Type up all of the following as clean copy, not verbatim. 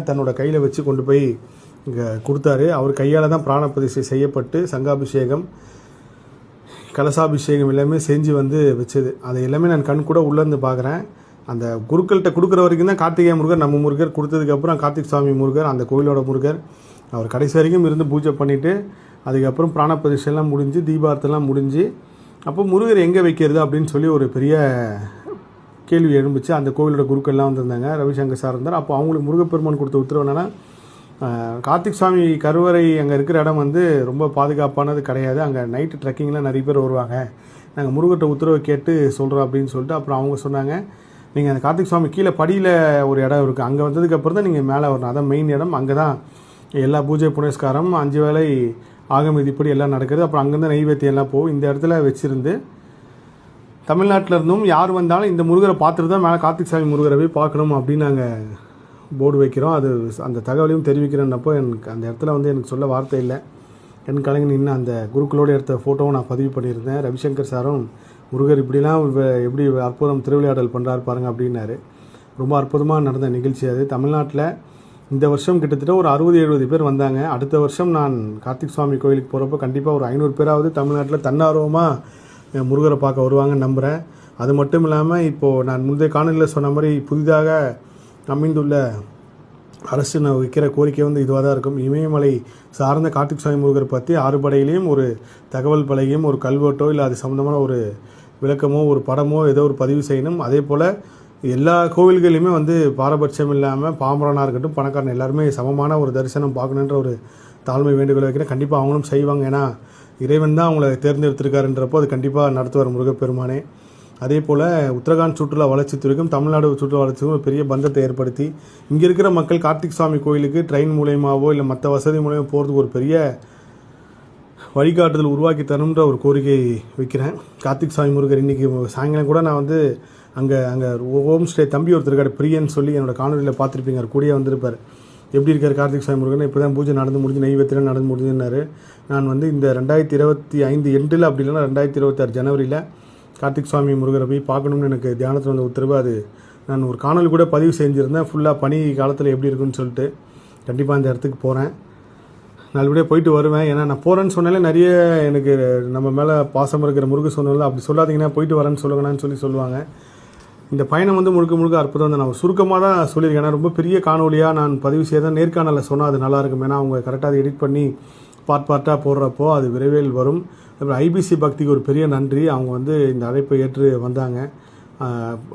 தன்னோட கையில் வச்சு கொண்டு போய் இங்கே கொடுத்தாரு. அவர் கையால் தான் பிராண பிரதிஷ்டை செய்யப்பட்டு சங்காபிஷேகம் கலசாபிஷேகம் எல்லாமே செஞ்சு வந்து வச்சது. அதை எல்லாமே நான் கண் கூட உள்ளேருந்து பார்க்குறேன். அந்த குருக்கள்கிட்ட கொடுக்குற வரைக்கும் தான் கார்த்திகேய முருகர் நம்ம முருகர், கொடுத்ததுக்கப்புறம் கார்த்திக் சுவாமி முருகர், அந்த கோயிலோட முருகர், அவர் கடைசி வரைக்கும் இருந்து பூஜை பண்ணிவிட்டு அதுக்கப்புறம் பிராண பிரதிஷ்டைலாம் முடிஞ்சு தீபார்த்தெல்லாம் முடிஞ்சு அப்போ முருகர் எங்கே வைக்கிறது அப்படின்னு சொல்லி ஒரு பெரிய கேள்வி எழும்பிச்சு. அந்த கோவிலோட குருக்கள்லாம் வந்திருந்தாங்க. ரவிசங்கர் சார் இருந்தார். அப்போ அவங்களுக்கு முருகப்பெருமான் கொடுத்த உத்தரவு என்னென்னா, கார்த்திக் சுவாமி கருவறை அங்கே இருக்கிற இடம் வந்து ரொம்ப பாதுகாப்பானது கிடையாது, அங்கே நைட்டு ட்ரெக்கிங்லாம் நிறைய பேர் வருவாங்க, நாங்கள் முருகர்கிட்ட உத்தரவை கேட்டு சொல்கிறோம் அப்படின்னு சொல்லிட்டு அப்புறம் அவங்க சொன்னாங்க, நீங்கள் அந்த கார்த்திக் சுவாமி கீழே படியில் ஒரு இடம் இருக்குது, அங்கே வந்ததுக்கப்புறம் தான் நீங்கள் மேலே வரணும், அதான் மெயின் இடம், அங்கே தான் எல்லா பூஜை புனஸ்காரம் 5 வேளை ஆகம விதிப்படி எல்லாம் நடக்குது. அப்புறம் அங்கேருந்து நெய்வேத்தியம் எல்லாம் போகும். இந்த இடத்துல வச்சுருந்து தமிழ்நாட்டில் இருந்தும் யார் வந்தாலும் இந்த முருகரை பார்த்துட்டு தான் மேலே கார்த்திக் சாமி முருகரை போய் பார்க்கணும் அப்படின்னு நாங்கள் போர்டு வைக்கிறோம். அது அந்த தகவலையும் தெரிவிக்கிறேன்னப்போ எனக்கு அந்த இடத்துல வந்து எனக்கு சொல்ல வார்த்தை இல்லை. என் கலைஞன் இன்னும் அந்த குருக்களோடு எடுத்த ஃபோட்டோவும் நான் பதிவு பண்ணியிருந்தேன். ரவிசங்கர் சாரும் முருகர் இப்படிலாம் எப்படி அற்புதம் திருவிளையாடல் பண்ணுறாரு பாருங்கள் அப்படின்னாரு. ரொம்ப அற்புதமாக நடந்த நிகழ்ச்சி அது. தமிழ்நாட்டில் இந்த வருஷம் கிட்டத்தட்ட ஒரு 60-70 பேர் வந்தாங்க. அடுத்த வருஷம் நான் கார்த்திக் சுவாமி கோயிலுக்கு போகிறப்போ கண்டிப்பாக ஒரு 500 பேராவது தமிழ்நாட்டில் தன்னார்வமாக முருகரை பார்க்க வருவாங்கன்னு நம்புகிறேன். அது மட்டும் இல்லாமல் இப்போது நான் முந்தைய காணொலியில் சொன்ன மாதிரி புதிதாக அமைந்துள்ள அரசு நான் வைக்கிற கோரிக்கை வந்து இதுவாக தான் இருக்கும். இமயமலை சார்ந்த கார்த்திக் சுவாமி முருகரை பற்றி 6 படையிலையும் ஒரு தகவல் பலகையும் ஒரு கல்வெட்டோ இல்லை அது சம்மந்தமான ஒரு விளக்கமோ ஒரு படமோ ஏதோ ஒரு பதிவு செய்யணும். அதே போல் எல்லா கோவில்களையுமே வந்து பாரபட்சம் இல்லாமல் பாமரனாக இருக்கட்டும் பணக்காரன் எல்லாருமே சமமான ஒரு தரிசனம் பார்க்கணுன்ற ஒரு தாழ்மை வேண்டுகோளை வைக்கிறேன். கண்டிப்பாக அவங்களும் செய்வாங்க. ஏன்னா இறைவன் தான் அவங்கள தேர்ந்தெடுத்திருக்காருன்றப்போ அது கண்டிப்பாக நடத்துவார் முருகப்பெருமானே. அதே போல் உத்தரகாண்ட் சுற்றுலா வளர்ச்சித்துறைக்கும் தமிழ்நாடு சுற்றுலா வளர்ச்சிக்கும் ஒரு பெரிய பந்தத்தை ஏற்படுத்தி இங்கே இருக்கிற மக்கள் கார்த்திக் சுவாமி கோயிலுக்கு ட்ரெயின் மூலயமாவோ இல்லை மற்ற வசதி மூலயமா போகிறதுக்கு ஒரு பெரிய வழிகாட்டுதல் உருவாக்கி தரணுன்ற ஒரு கோரிக்கை வைக்கிறேன். கார்த்திக் சுவாமி முருகர் இன்றைக்கி சாயங்காலம் கூட நான் வந்து அங்கே ஹோம் ஸ்டே தம்பி ஒருத்தர் இருக்கார் பிரியன்னு சொல்லி என்னோட காணொலியில் பார்த்துருப்பீங்க. அவர் கூடயே வந்திருப்பார். எப்படி இருக்கார் கார்த்திக் சுவாமி முருகன், இப்போ தான் பூஜை நடந்து முடிஞ்சு நெய்வேத்தியம் நடந்து முடிஞ்சுன்னாரு. நான் வந்து இந்த 2025 எண்டில் அப்படி இல்லைன்னா 2026 ஜனவரியில் கார்த்திக் சுவாமி முருகரை போய் பார்க்கணும்னு எனக்கு தியானத்தில் வந்த உத்தரவு. அது நான் ஒரு காணொலி கூட பதிவு செஞ்சுருந்தேன். ஃபுல்லாக பனி காலத்தில் எப்படி இருக்குன்னு சொல்லிட்டு. கண்டிப்பாக அந்த இடத்துக்கு போகிறேன், நல்லபடியாக போயிட்டு வருவேன். ஏன்னா நான் போகிறேன்னு சொன்னாலே நிறைய எனக்கு நம்ம மேலே பாசம் இருக்கிற முருக சொன்னால அப்படி சொல்லாதீங்கன்னா போயிட்டு வரேன்னு சொல்லுங்கன்னு சொல்லுவாங்க. இந்த பயணம் வந்து முழுக்க அற்புதம் தான். நான் சுருக்கமாக தான் சொல்லியிருக்கேன். ஏன்னா ரொம்ப பெரிய காணொலியாக நான் பதிவு செய்த நேர்காணலில் சொன்னால் அது நல்லாயிருக்கும். ஏன்னா அவங்க கரெக்டாக அதை எடிட் பண்ணி பார்ட்டாக போடுறப்போ அது விரைவில் வரும். அப்புறம் ஐபிசி பக்திக்கு ஒரு பெரிய நன்றி. அவங்க வந்து இந்த அழைப்பை ஏற்று வந்தாங்க.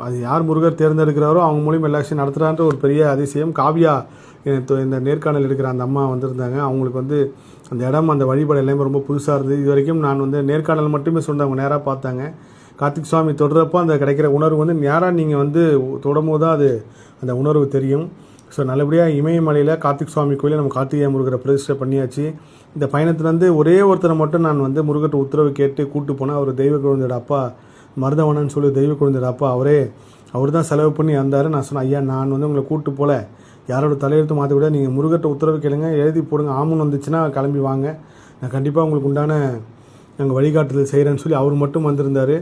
அது யார் முருகர் தேர்ந்தெடுக்கிறாரோ அவங்க மூலியம் எல்லா விஷயம் நடத்துகிறான்ற ஒரு பெரிய அதிசயம். காவியா இந்த நேர்காணல் எடுக்கிற அந்த அம்மா வந்திருந்தாங்க. அவங்களுக்கு வந்து அந்த இடம் அந்த வழிபாடு எல்லாமே ரொம்ப புதுசாக இருந்தது. இது வரைக்கும் நான் வந்து நேர்காணல் மட்டுமே சொன்னேன், அவங்க நேராக பார்த்தாங்க. கார்த்திக் சுவாமி தொடுறப்போ அந்த கிடைக்கிற உணர்வு வந்து நேராக நீங்கள் வந்து தொடும்போது தான் அது அந்த உணர்வு தெரியும். ஸோ நல்லபடியாக இமயமலையில் கார்த்திக் சுவாமி கோயிலில் நம்ம கார்த்திகேய முருகரை பிரதிஷ்டை பண்ணியாச்சு. இந்த பயணத்துலேருந்து ஒரே ஒருத்தரை மட்டும் நான் வந்து முருகர்கிட்ட உத்தரவு கேட்டு கூப்பிட்டு போனால் அவர் தெய்வ குழந்தையோட அப்பா மருதவனன்னு சொல்லி தெய்வ குழந்தையோட அப்பா அவர் தான் செலவு பண்ணி வந்தார். நான் சொன்னேன், ஐயா நான் வந்து உங்களை கூப்பிட்டு போல யாரோட தலையெழுத்து மாற்ற விட நீங்கள் முருகர்கிட்ட உத்தரவு கேளுங்க, எழுதி போடுங்க, ஆமுன்னு வந்துச்சுன்னா கிளம்பி வாங்க, நான் கண்டிப்பாக உங்களுக்கு உண்டான நாங்கள் வழிகாட்டுதல் செய்கிறேன்னு சொல்லி அவர் மட்டும் வந்திருந்தார்.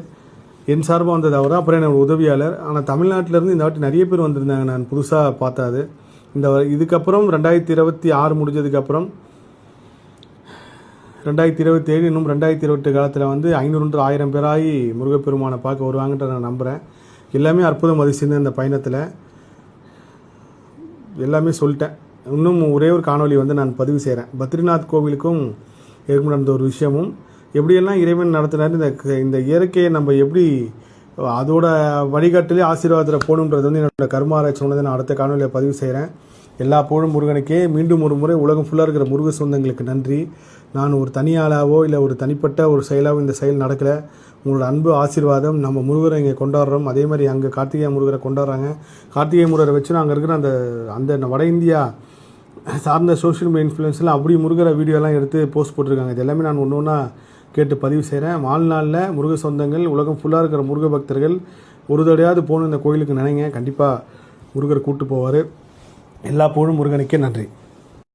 என் சார்பாக வந்தது அவர் தான். அப்புறம் என்னோட உதவியாளர். ஆனால் தமிழ்நாட்டிலேருந்து இந்த வாட்டி நிறைய பேர் வந்திருந்தாங்க. நான் புதுசாக பார்த்தாது. இதுக்கப்புறம் 2026 முடிஞ்சதுக்கப்புறம் 2027 இன்னும் 2028 காலத்தில் வந்து 500-1000 பேராகி முருகப்பெருமானை பார்க்க வருவாங்கன்ற நான் நம்புகிறேன். எல்லாமே அற்புதம் அதிசயம் இந்த பயணத்தில். எல்லாமே சொல்லிட்டேன். இன்னும் ஒரே ஒரு காணொலி வந்து நான் பதிவு செய்கிறேன். பத்ரிநாத் கோவிலுக்கும் ஏற்கனவே நடந்த ஒரு விஷயமும் எப்படியெல்லாம் இறைவன் நடத்தினார், இந்த இயற்கையை நம்ம எப்படி அதோட வழிகாட்டிலே ஆசீர்வாதத்தில் போகணுன்றது வந்து என்னோட கர்மாராய்ச்சி சொன்னதை நான் அடுத்த காணொலியில் பதிவு செய்கிறேன். எல்லா புகழும் முருகனுக்கே. மீண்டும் ஒரு முறை உலகம் ஃபுல்லாக இருக்கிற முருக சொந்தங்களுக்கு நன்றி. நான் ஒரு தனியாளாவோ இல்லை ஒரு தனிப்பட்ட ஒரு செயலாவோ இந்த செயல் நடக்கலை. உங்களோட அன்பு ஆசீர்வாதம். நம்ம முருகரை இங்கே கொண்டாடுறோம். அதே மாதிரி அங்கே கார்த்திகேய முருகரை கொண்டாடுறாங்க. கார்த்திகேய முருகரை வச்சு அங்கே இருக்கிற அந்த வட இந்தியா சார்ந்த சோஷியல் மீடியா இன்ஃப்ளூயன்ஸ்லாம் அப்படி முருகரை வீடியோலாம் எடுத்து போஸ்ட் போட்டிருக்காங்க. இது எல்லாமே நான் ஒன்று ஒன்றா கேட்டு பதிவு செய்கிறேன். வாழ்நாளில் முருக சொந்தங்கள் உலகம் ஃபுல்லாக இருக்கிற முருக பக்தர்கள் ஒரு தடையாவது போகணும் இந்த கோயிலுக்கு நினைங்க. கண்டிப்பாக முருகர் கூப்பிட்டு போவார். எல்லா புகழும் முருகனுக்கே. நன்றி.